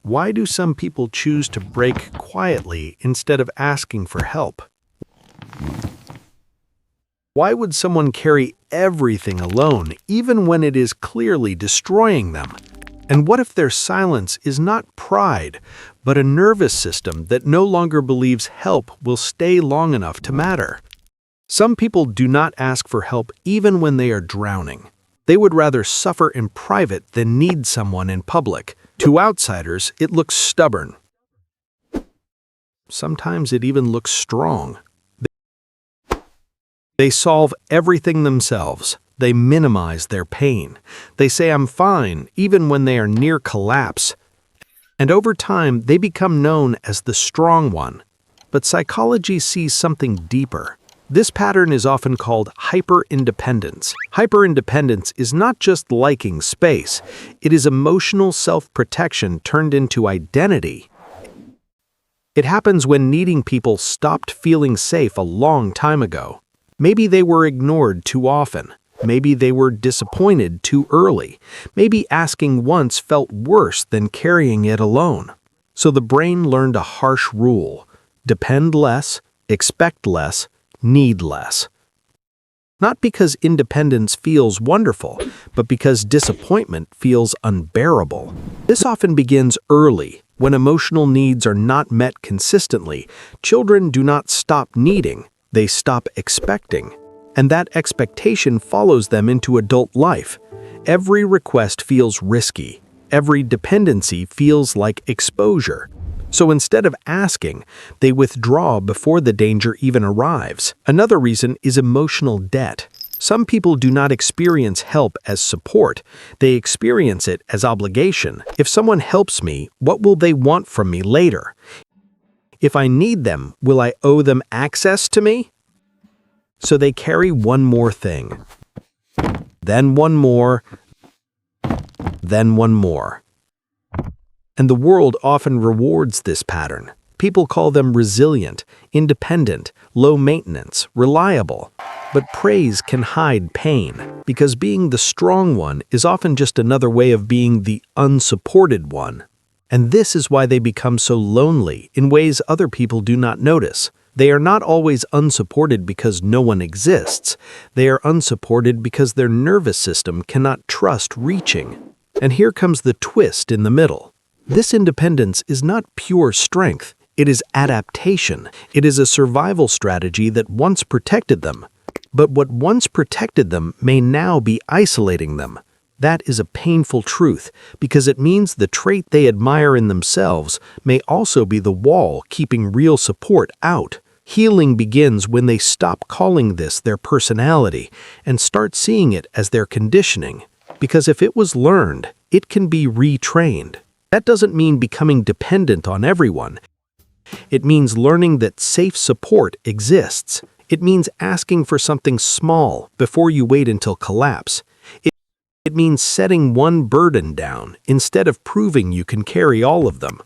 Why do some people choose to break quietly instead of asking for help? Why would someone carry everything alone, even when it is clearly destroying them? And what if their silence is not pride, but a nervous system that no longer believes help will stay long enough to matter? Some people do not ask for help even when they are drowning. They would rather suffer in private than need someone in public. To outsiders, it looks stubborn. Sometimes it even looks strong. They solve everything themselves. They minimize their pain. They say, "I'm fine," even when they are near collapse. And over time, they become known as the strong one. But psychology sees something deeper. This pattern is often called hyper-independence. Hyper-independence is not just liking space. It is emotional self-protection turned into identity. It happens when needing people stopped feeling safe a long time ago. Maybe they were ignored too often. Maybe they were disappointed too early. Maybe asking once felt worse than carrying it alone. So the brain learned a harsh rule: depend less, expect less, need less. Not because independence feels wonderful, but because disappointment feels unbearable. This often begins early, when emotional needs are not met consistently. Children do not stop needing, they stop expecting. And that expectation follows them into adult life. Every request feels risky. Every dependency feels like exposure. So instead of asking, they withdraw before the danger even arrives. Another reason is emotional debt. Some people do not experience help as support. They experience it as obligation. If someone helps me, what will they want from me later? If I need them, will I owe them access to me? So they carry one more thing, then one more, then one more. And the world often rewards this pattern. People call them resilient, independent, low maintenance, reliable. But praise can hide pain, because being the strong one is often just another way of being the unsupported one. And this is why they become so lonely in ways other people do not notice. They are not always unsupported because no one exists. They are unsupported because their nervous system cannot trust reaching. And here comes the twist in the middle. This independence is not pure strength. It is adaptation. It is a survival strategy that once protected them. But what once protected them may now be isolating them. That is a painful truth, because it means the trait they admire in themselves may also be the wall keeping real support out. Healing begins when they stop calling this their personality and start seeing it as their conditioning. Because if it was learned, it can be retrained. That doesn't mean becoming dependent on everyone. It means learning that safe support exists. It means asking for something small before you wait until collapse. It means setting one burden down instead of proving you can carry all of them.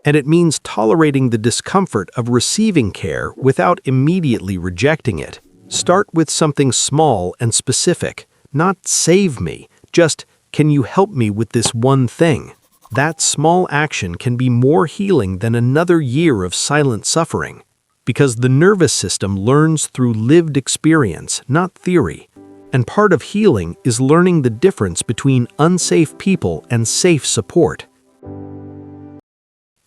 And it means tolerating the discomfort of receiving care without immediately rejecting it. Start with something small and specific. Not "save me," just "can you help me with this one thing?" That small action can be more healing than another year of silent suffering. Because the nervous system learns through lived experience, not theory. And part of healing is learning the difference between unsafe people and safe support.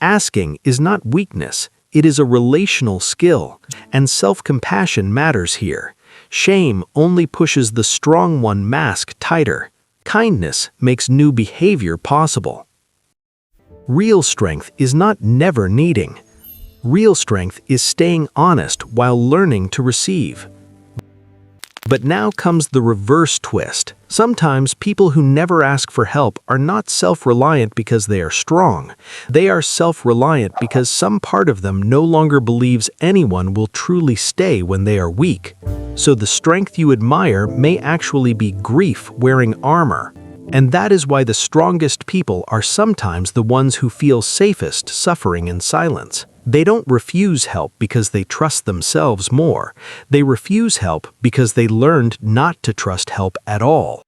Asking is not weakness, it is a relational skill, and self-compassion matters here. Shame only pushes the strong one mask tighter. Kindness makes new behavior possible. Real strength is not never needing. Real strength is staying honest while learning to receive. But now comes the reverse twist. Sometimes people who never ask for help are not self-reliant because they are strong. They are self-reliant because some part of them no longer believes anyone will truly stay when they are weak. So the strength you admire may actually be grief wearing armor. And that is why the strongest people are sometimes the ones who feel safest suffering in silence. They don't refuse help because they trust themselves more. They refuse help because they learned not to trust help at all.